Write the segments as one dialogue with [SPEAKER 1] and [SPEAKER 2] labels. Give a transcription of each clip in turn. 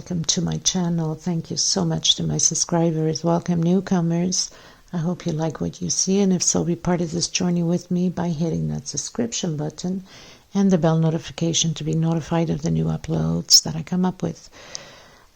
[SPEAKER 1] welcome to my channel. Thank you so much to my subscribers. Welcome newcomers. I hope you like what you see, and if so, be part of this journey with me by hitting that subscription button and the bell notification to be notified of the new uploads that I come up with.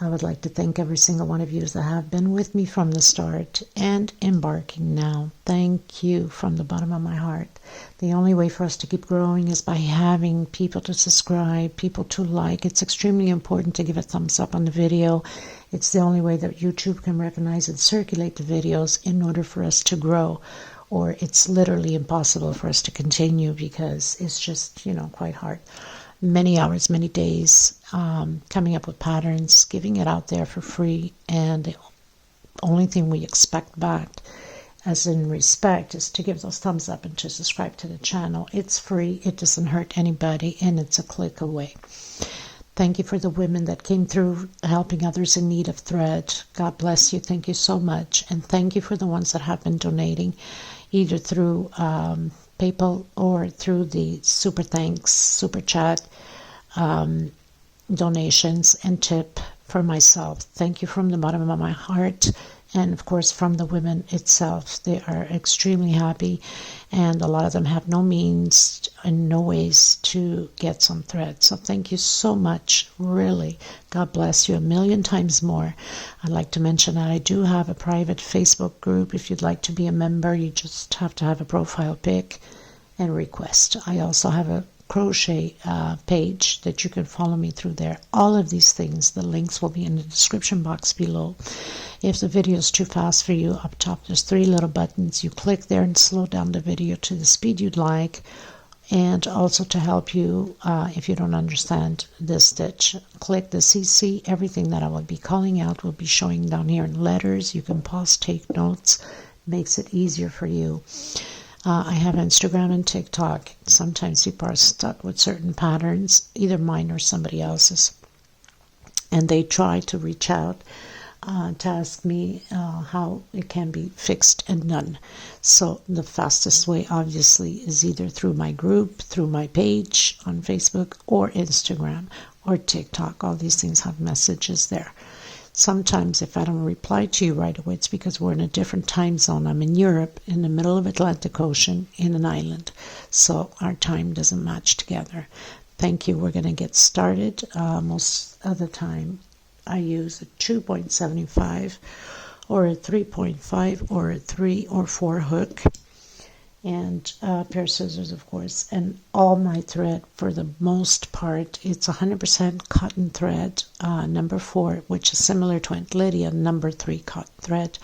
[SPEAKER 1] I would like to thank every single one of you that have been with me from the start and embarking now. Thank you from the bottom of my heart. The only way for us to keep growing is by having people to subscribe, people to like. It's extremely important to give a thumbs up on the video. It's the only way that YouTube can recognize and circulate the videos in order for us to grow, or it's literally impossible for us to continue because it's just, quite hard. Many hours, many days, coming up with patterns, giving it out there for free, and the only thing we expect back, as in respect, is to give those thumbs up and to subscribe to the channel. It's free, it doesn't hurt anybody, and it's a click away. Thank you for the women that came through helping others in need of thread. God bless you. Thank you so much. And thank you for the ones that have been donating, either through PayPal or through the super thanks, super chat donations and tip for myself. Thank you from the bottom of my heart, and of course from the women itself. They are extremely happy, and a lot of them have no means and no ways to get some thread. So thank you so much, really. God bless you a million times more. I'd like to mention that I do have a private Facebook group. If you'd like to be a member, you just have to have a profile pic and request. I also have a crochet page that you can follow me through there. All of these things, the links will be in the description box below. If the video is too fast for you, up top there's 3 little buttons. You click there and slow down the video to the speed you'd like, and also to help you if you don't understand this stitch, click the CC. Everything that I will be calling out will be showing down here in letters. You can pause, take notes, makes it easier for you. I have Instagram and TikTok. Sometimes people are stuck with certain patterns, either mine or somebody else's, and they try to reach out to ask me how it can be fixed and done. So the fastest way, obviously, is either through my group, through my page on Facebook, or Instagram, or TikTok. All these things have messages there. Sometimes if I don't reply to you right away, it's because we're in a different time zone. I'm in Europe, in the middle of Atlantic Ocean, in an island. So our time doesn't match together. Thank you. We're going to get started. Most of the time I use a 2.75 or a 3.5 or a 3 or 4 hook. And a pair of scissors, of course, and all my thread, for the most part, it's 100% cotton thread, number 4, which is similar to Aunt Lydia, number 3 cotton thread.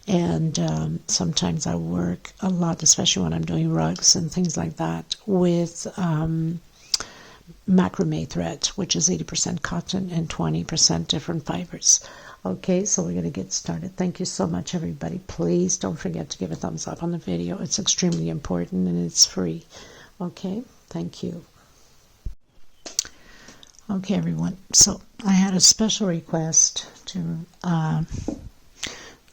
[SPEAKER 1] And sometimes I work a lot, especially when I'm doing rugs and things like that, with macrame thread, which is 80% cotton and 20% different fibers. Okay, so we're going to get started. Thank you so much, everybody. Please don't forget to give a thumbs up on the video. It's extremely important and it's free. Okay, thank you. Okay, everyone. So I had a special request to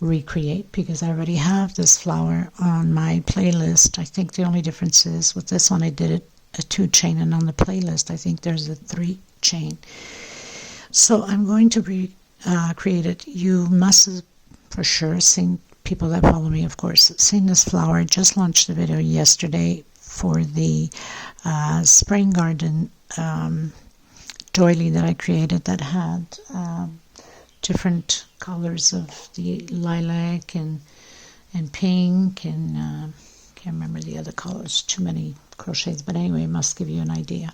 [SPEAKER 1] recreate, because I already have this flower on my playlist. I think the only difference is with this one I did it a 2 chain, and on the playlist I think there's a 3 chain. So I'm going to create it. You must have for sure seen, people that follow me of course, seen this flower. I just launched the video yesterday for the spring garden doily that I created, that had different colors of the lilac and pink and can't remember the other colors, too many crochets, but anyway, it must give you an idea.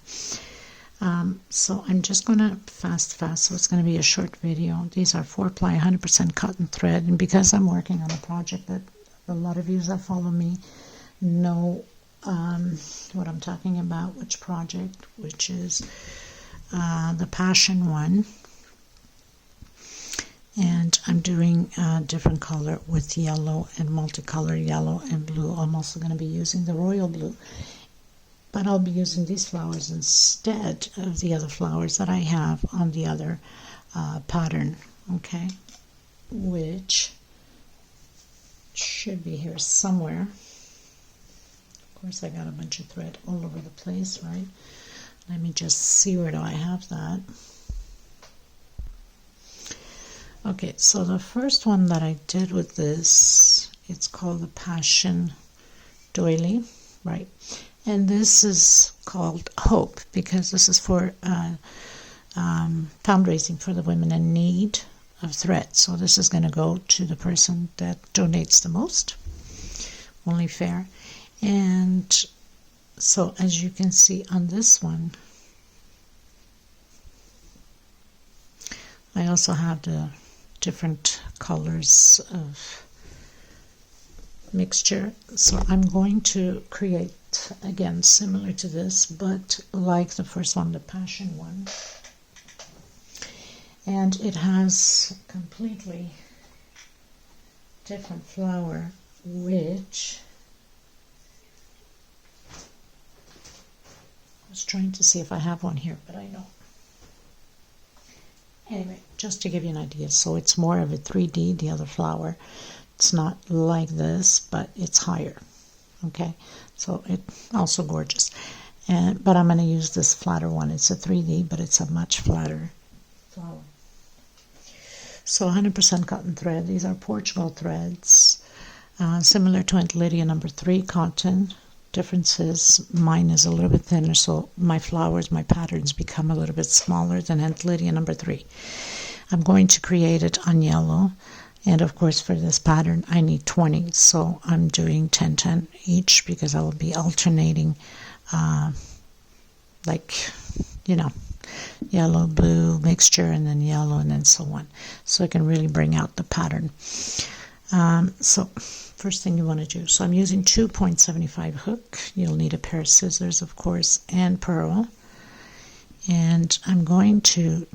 [SPEAKER 1] So I'm just going to fast, so it's going to be a short video. These are 4-ply 100% cotton thread, and because I'm working on a project that a lot of you that follow me know what I'm talking about, which project, which is the passion one, and I'm doing a different color with yellow and multicolor yellow and blue. I'm also going to be using the royal blue, but I'll be using these flowers instead of the other flowers that I have on the other pattern, okay, which should be here somewhere. Of course, I got a bunch of thread all over the place, right? Let me just see, where do I have that? Okay, so the first one that I did with this, it's called the Passion Doily, right? And this is called Hope because this is for fundraising for the women in need of thread. So this is going to go to the person that donates the most, only fair. And so as you can see on this one, I also have the different colors of mixture. So I'm going to create again similar to this, but like the first one, the Passion one. And it has completely different flower, which I was trying to see if I have one here, but I don't. Anyway, just to give you an idea, so it's more of a 3D, the other flower. It's not like this, but it's higher. Okay, so it's also gorgeous. But I'm going to use this flatter one. It's a 3D, but it's a much flatter flower. So 100% cotton thread. These are Portugal threads, similar to Aunt Lydia number 3 cotton. Difference is mine is a little bit thinner, so my flowers, my patterns become a little bit smaller than Aunt Lydia number 3. I'm going to create it on yellow, and of course for this pattern I need 20, so I'm doing 10 each because I will be alternating like, you know, yellow, blue mixture, and then yellow, and then so on, so I can really bring out the pattern. So first thing you want to do, so I'm using 2.75 hook. You'll need a pair of scissors, of course, and pearl. And I'm going to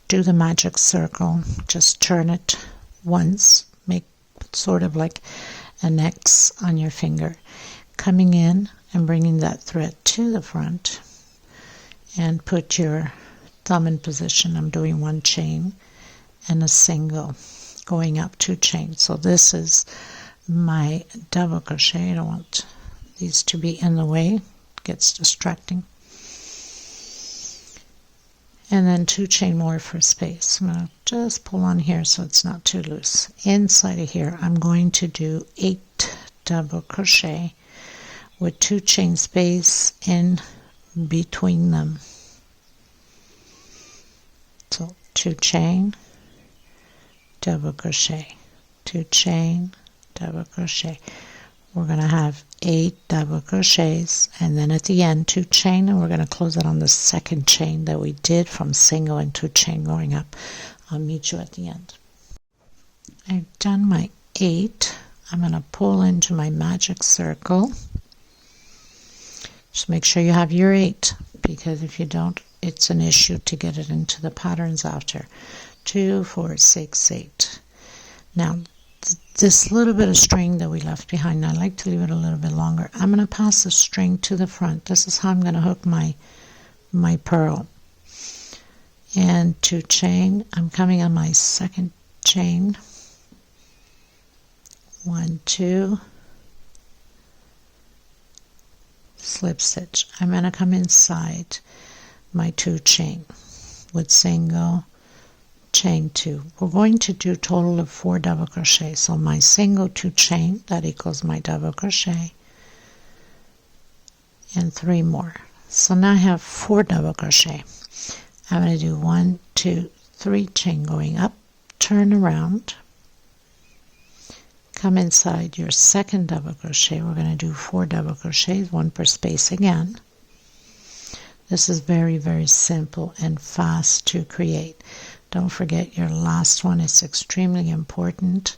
[SPEAKER 1] do the magic circle, just turn it once, make sort of like an X on your finger, coming in and bringing that thread to the front, and put your thumb in position. I'm doing 1 chain and a single, going up 2 chains. So this is my double crochet. I don't want these to be in the way, it gets distracting. And then 2 chain more for space. I'm going to just pull on here so it's not too loose. Inside of here I'm going to do 8 double crochet with 2 chain space in between them. So 2 chain, double crochet, 2 chain, double crochet. We're going to have 8 double crochets, and then at the end 2 chain, and we're going to close it on the second chain that we did from single and 2 chain going up. I'll meet you at the end. I've done my 8. I'm going to pull into my magic circle. Just make sure you have your 8, because if you don't, it's an issue to get it into the patterns after. 2, 4, 6, 8. Now this little bit of string that we left behind, I like to leave it a little bit longer. I'm going to pass the string to the front. This is how I'm going to hook my pearl. And 2 chain, I'm coming on my second chain. 1, 2, slip stitch. I'm going to come inside my 2 chain with single, chain 2. We're going to do a total of 4 double crochet. So my single 2 chain, that equals my double crochet, and 3 more. So now I have 4 double crochet. I'm going to do 1, 2, 3 chain going up, turn around, come inside your second double crochet. We're going to do 4 double crochets, 1 per space again. This is very, very simple and fast to create. Don't forget your last one is extremely important,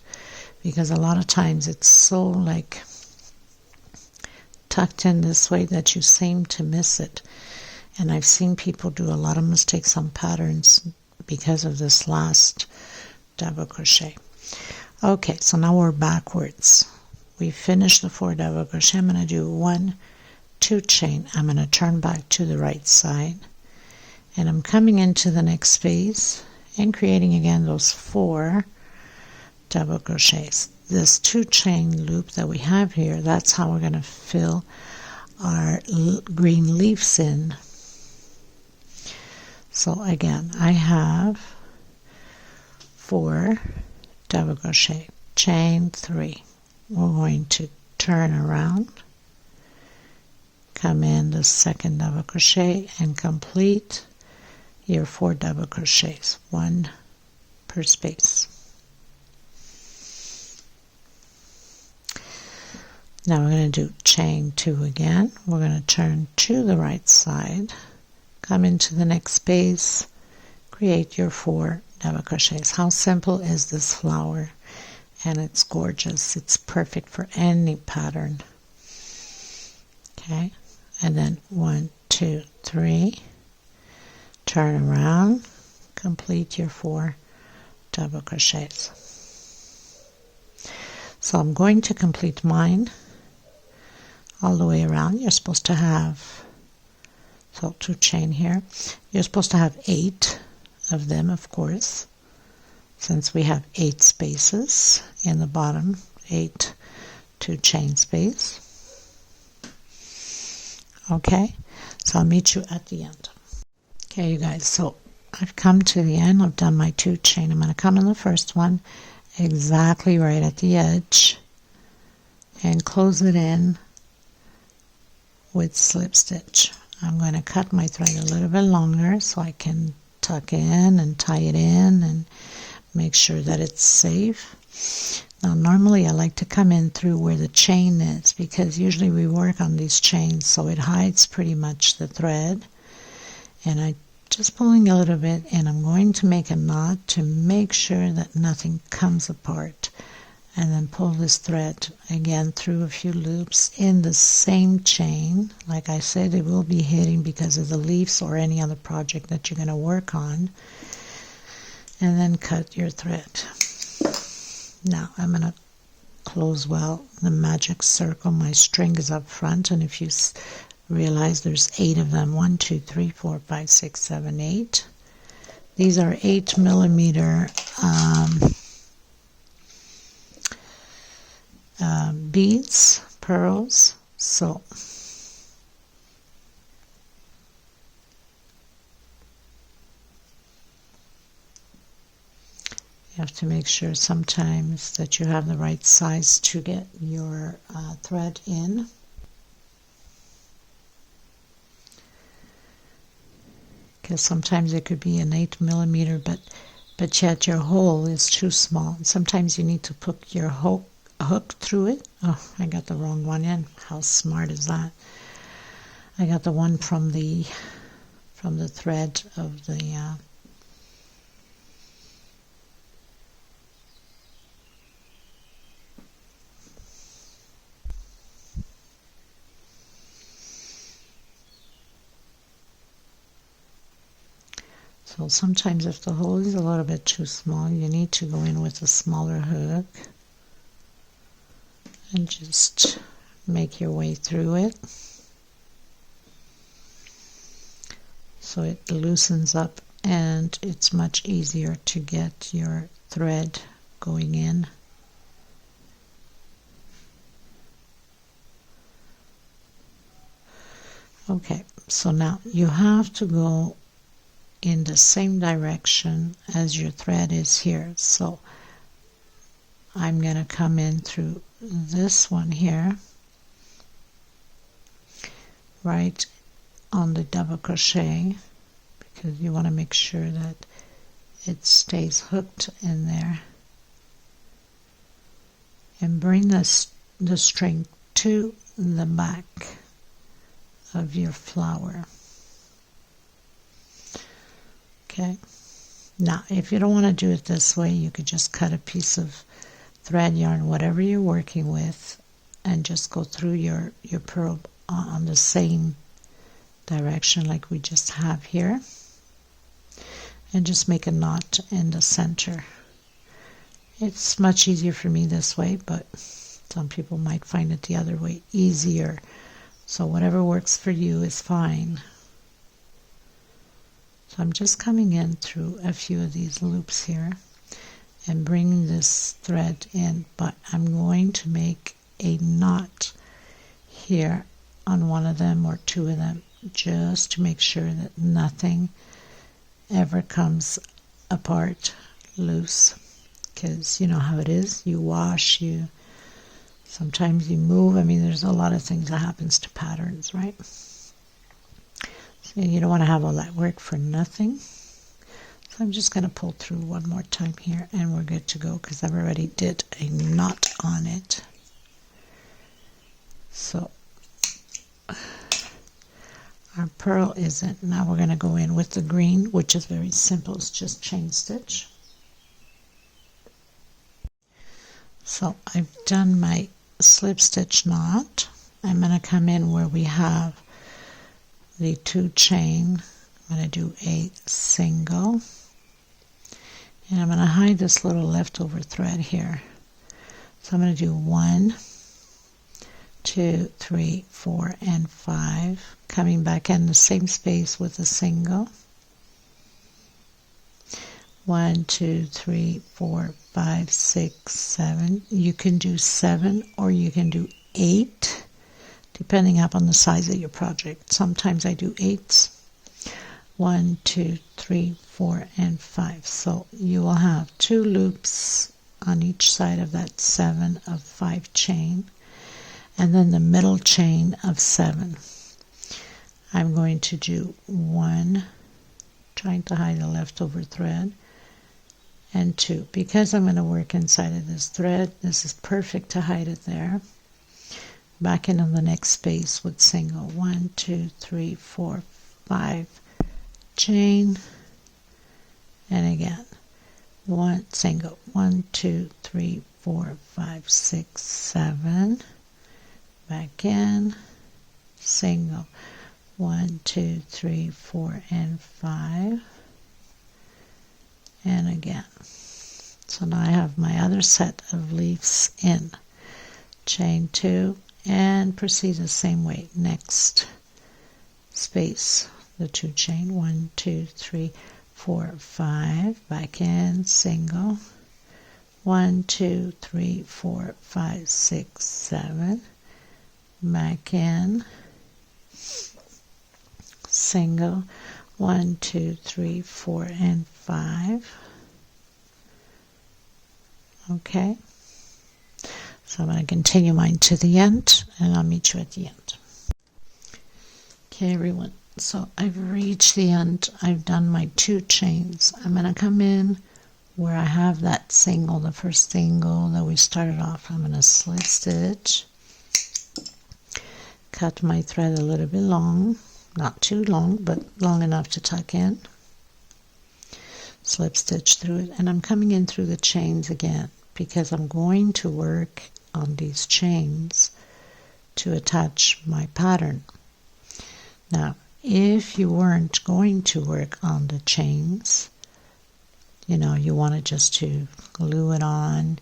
[SPEAKER 1] because a lot of times it's so like tucked in this way that you seem to miss it. And I've seen people do a lot of mistakes on patterns because of this last double crochet. Okay, so now we're backwards. We finished the 4 double crochet. I'm going to do 1, 2 chain. I'm going to turn back to the right side, and I'm coming into the next space and creating again those 4 double crochets. This 2 chain loop that we have here, that's how we're going to fill our green leaves in. So again, I have 4 double crochet, chain 3. We're going to turn around, come in the second double crochet and complete your 4 double crochets, 1 per space. Now we're going to do chain 2 again. We're going to turn to the right side, come into the next space, create your 4 double crochets. How simple is this flower? And it's gorgeous. It's perfect for any pattern. Okay, and then 1, 2, 3, turn around, complete your 4 double crochets. So I'm going to complete mine all the way around. You're supposed to have, so 2 chain here, you're supposed to have 8 of them, of course, since we have 8 spaces in the bottom, 8 2 chain space. Okay, so I'll meet you at the end. Okay, you guys, so I've come to the end. I've done my 2 chain. I'm going to come in the first one exactly right at the edge and close it in with slip stitch. I'm going to cut my thread a little bit longer so I can tuck in and tie it in and make sure that it's safe. Now normally I like to come in through where the chain is, because usually we work on these chains so it hides pretty much the thread, and I just pulling a little bit, and I'm going to make a knot to make sure that nothing comes apart, and then pull this thread again through a few loops in the same chain. Like I said, it will be hidden because of the leaves or any other project that you're going to work on, and then cut your thread. Now I'm going to close well the magic circle. My string is up front, and if you realize there's 8 of them, 1, 2, 3, 4, 5, 6, 7, 8. These are 8mm beads, pearls. So you have to make sure sometimes that you have the right size to get your thread in. Because sometimes it could be an 8mm, but yet your hole is too small. And sometimes you need to put your hook through it. Oh, I got the wrong one in. How smart is that? I got the one from the thread of the so sometimes if the hole is a little bit too small, you need to go in with a smaller hook and just make your way through it so it loosens up and it's much easier to get your thread going in. Okay, so now you have to go in the same direction as your thread is here. So I'm going to come in through this one here, right on the double crochet, because you want to make sure that it stays hooked in there, and bring the string to the back of your flower. Okay, now if you don't want to do it this way, you could just cut a piece of thread yarn, whatever you're working with, and just go through your pearl on the same direction like we just have here, and just make a knot in the center. It's much easier for me this way, but some people might find it the other way easier, so whatever works for you is fine. So I'm just coming in through a few of these loops here and bringing this thread in, but I'm going to make a knot here on one of them or 2 of them, just to make sure that nothing ever comes apart loose, because you know how it is. You wash, sometimes you move. I mean, there's a lot of things that happens to patterns, right? So you don't want to have all that work for nothing. So I'm just going to pull through one more time here, and we're good to go, because I've already did a knot on it. So our pearl isn't. Now we're going to go in with the green, which is very simple. It's just chain stitch. So I've done my slip stitch knot. I'm going to come in where we have the 2 chain. I'm going to do a single, and I'm going to hide this little leftover thread here. So I'm going to do 1, 2, 3, 4, and 5, coming back in the same space with a single. 1, 2, 3, 4, 5, 6, 7. You can do 7 or you can do 8, depending upon the size of your project. Sometimes I do 8s. 1, 2, 3, 4, and 5. So you will have 2 loops on each side of that 7 of 5 chain, and then the middle chain of 7. I'm going to do 1, trying to hide the leftover thread, and 2. Because I'm going to work inside of this thread, this is perfect to hide it there. Back into the next space with single. 1, 2, 3, 4, 5, chain, and again 1 single. 1, 2, 3, 4, 5, 6, 7. Back in, single. 1, 2, 3, 4, and 5, and again. So now I have my other set of leaves in. Chain 2 and proceed the same way. Next space, the 2 chain. 1, 2, 3, 4, 5. Back in, single. 1, 2, 3, 4, 5, 6, 7. Back in, single. 1, 2, 3, 4, and 5. Okay, so I'm going to continue mine to the end, and I'll meet you at the end. Okay, everyone, so I've reached the end. I've done my 2 chains. I'm going to come in where I have that single, the first single that we started off. I'm going to slip stitch, cut my thread a little bit long, not too long, but long enough to tuck in. Slip stitch through it, and I'm coming in through the chains again, because I'm going to work on these chains to attach my pattern. Now, if you weren't going to work on the chains, you know, you wanted just to glue it on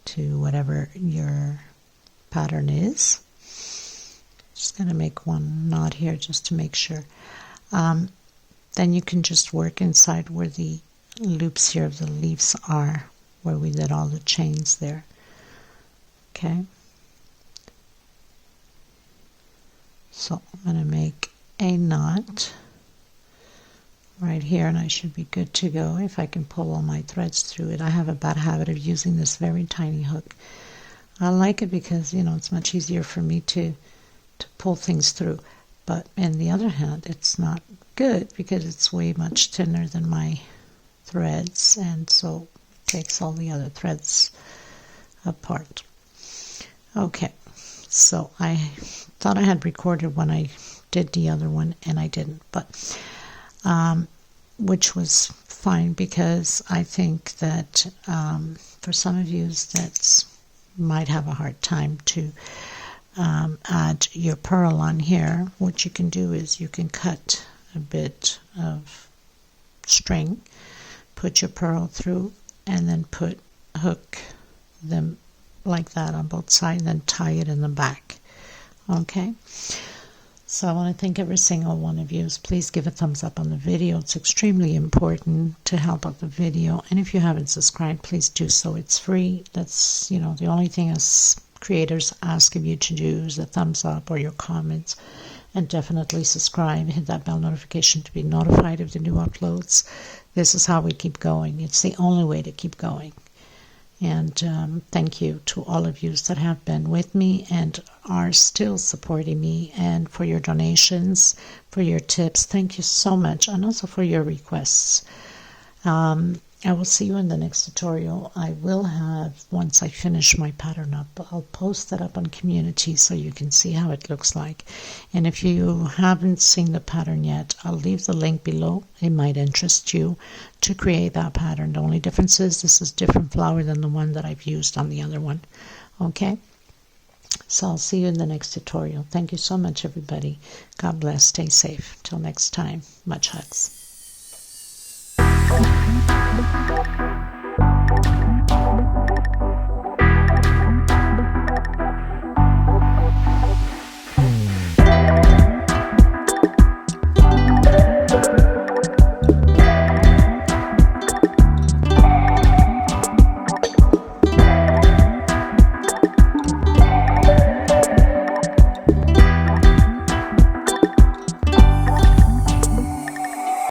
[SPEAKER 1] to whatever your pattern is. Just going to make one knot here just to make sure. Then you can just work inside where the loops here of the leaves are, where we did all the chains there. Okay, so I'm going to make a knot right here, and I should be good to go if I can pull all my threads through it. I have a bad habit of using this very tiny hook. I like it because, you know, it's much easier for me to pull things through, but on the other hand, it's not good because it's way much thinner than my threads, and so it takes all the other threads apart. Okay, so I thought I had recorded when I did the other one, and I didn't, but which was fine, because I think that for some of you that might have a hard time to add your purl on here, what you can do is you can cut a bit of string, put your purl through, and then hook them like that on both sides, and then tie it in the back. Okay, so I want to thank every single one of you. Please give a thumbs up on the video. It's extremely important to help out the video, and if you haven't subscribed, please do so. It's free. That's, you know, the only thing as creators ask of you to do is a thumbs up or your comments, and definitely subscribe. Hit that bell notification to be notified of the new uploads. This is how we keep going. It's the only way to keep going. And thank you to all of you that have been with me and are still supporting me, and for your donations, for your tips. Thank you so much, and also for your requests. I will see you in the next tutorial. I will have, once I finish my pattern up, I'll post that up on community so you can see how it looks like. And if you haven't seen the pattern yet, I'll leave the link below. It might interest you to create that pattern. The only difference is this is different flower than the one that I've used on the other one. Okay? So I'll see you in the next tutorial. Thank you so much, everybody. God bless. Stay safe. Till next time. Much hugs.